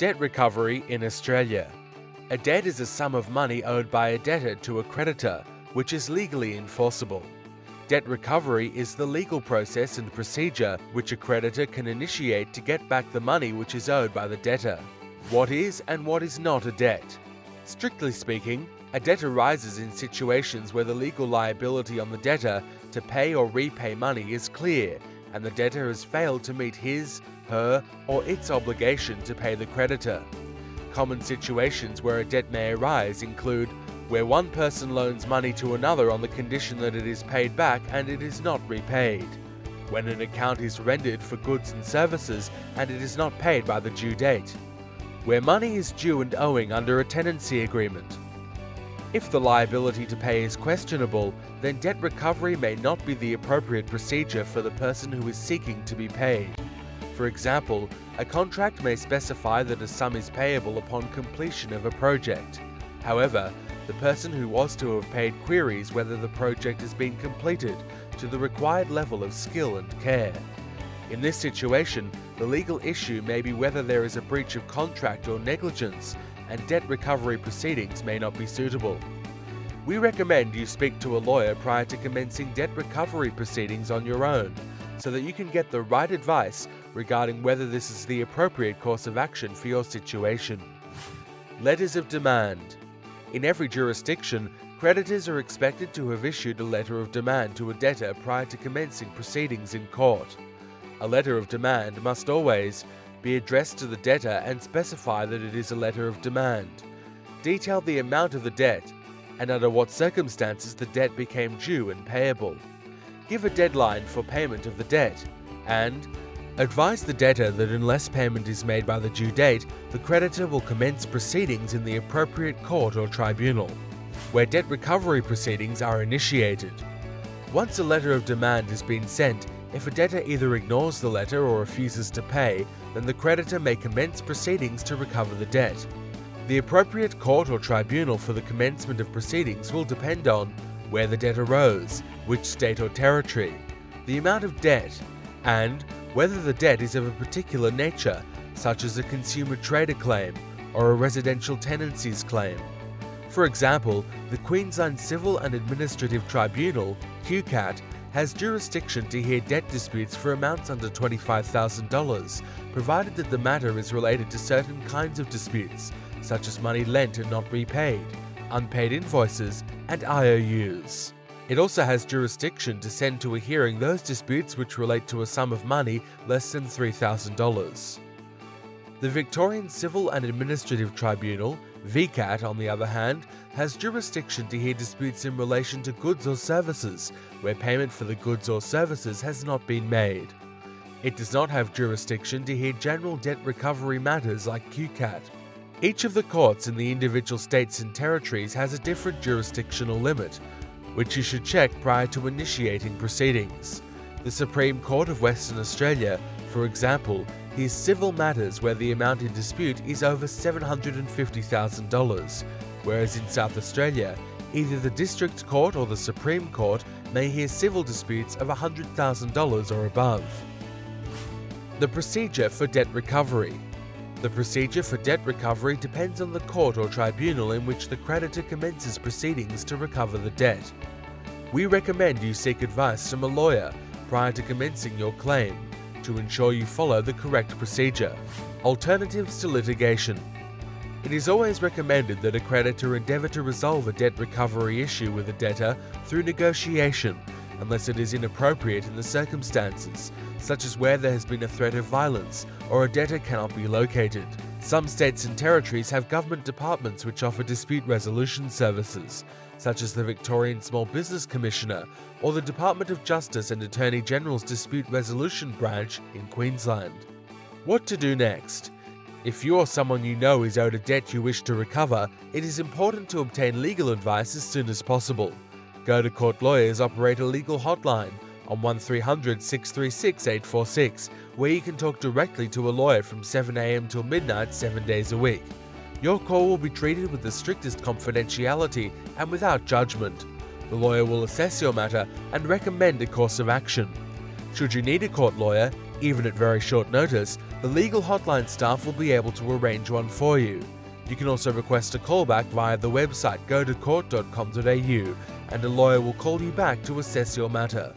Debt recovery in Australia. A debt is a sum of money owed by a debtor to a creditor, which is legally enforceable. Debt recovery is the legal process and procedure which a creditor can initiate to get back the money which is owed by the debtor. What is and what is not a debt? Strictly speaking, a debt arises in situations where the legal liability on the debtor to pay or repay money is clear, and the debtor has failed to meet his, her, or its obligation to pay the creditor. Common situations where a debt may arise include where one person loans money to another on the condition that it is paid back and it is not repaid, when an account is rendered for goods and services and it is not paid by the due date, where money is due and owing under a tenancy agreement. If the liability to pay is questionable, then debt recovery may not be the appropriate procedure for the person who is seeking to be paid. For example, a contract may specify that a sum is payable upon completion of a project. However, the person who was to have paid queries whether the project has been completed to the required level of skill and care. In this situation, the legal issue may be whether there is a breach of contract or negligence, and debt recovery proceedings may not be suitable. We recommend you speak to a lawyer prior to commencing debt recovery proceedings on your own, so that you can get the right advice regarding whether this is the appropriate course of action for your situation. Letters of demand. In every jurisdiction, creditors are expected to have issued a letter of demand to a debtor prior to commencing proceedings in court. A letter of demand must always be addressed to the debtor and specify that it is a letter of demand. Detail the amount of the debt and under what circumstances the debt became due and payable. Give a deadline for payment of the debt, and advise the debtor that unless payment is made by the due date, the creditor will commence proceedings in the appropriate court or tribunal, where debt recovery proceedings are initiated. Once a letter of demand has been sent, if a debtor either ignores the letter or refuses to pay, then the creditor may commence proceedings to recover the debt. The appropriate court or tribunal for the commencement of proceedings will depend on where the debt arose, which state or territory, the amount of debt, and whether the debt is of a particular nature, such as a consumer trader claim or a residential tenancies claim. For example, the Queensland Civil and Administrative Tribunal, QCAT, has jurisdiction to hear debt disputes for amounts under $25,000, provided that the matter is related to certain kinds of disputes, such as money lent and not repaid, unpaid invoices, and IOUs. It also has jurisdiction to send to a hearing those disputes which relate to a sum of money less than $3,000. The Victorian Civil and Administrative Tribunal, VCAT, on the other hand, has jurisdiction to hear disputes in relation to goods or services, where payment for the goods or services has not been made. It does not have jurisdiction to hear general debt recovery matters like QCAT. Each of the courts in the individual states and territories has a different jurisdictional limit, which you should check prior to initiating proceedings. The Supreme Court of Western Australia, for example, hears civil matters where the amount in dispute is over $750,000, whereas in South Australia, either the District Court or the Supreme Court may hear civil disputes of $100,000 or above. The procedure for debt recovery. The procedure for debt recovery depends on the court or tribunal in which the creditor commences proceedings to recover the debt. We recommend you seek advice from a lawyer prior to commencing your claim to ensure you follow the correct procedure. Alternatives to litigation. It is always recommended that a creditor endeavour to resolve a debt recovery issue with a debtor through negotiation, unless it is inappropriate in the circumstances, such as where there has been a threat of violence or a debtor cannot be located. Some states and territories have government departments which offer dispute resolution services, such as the Victorian Small Business Commissioner or the Department of Justice and Attorney General's Dispute Resolution Branch in Queensland. What to do next? If you or someone you know is owed a debt you wish to recover, it is important to obtain legal advice as soon as possible. Go to Court Lawyers operate a legal hotline on 1300 636 846, where you can talk directly to a lawyer from 7 a.m. till midnight 7 days a week. Your call will be treated with the strictest confidentiality and without judgment. The lawyer will assess your matter and recommend a course of action. Should you need a court lawyer, even at very short notice, The legal hotline staff will be able to arrange one for you. You can also request a callback via the website gotocourt.com.au, and a lawyer will call you back to assess your matter.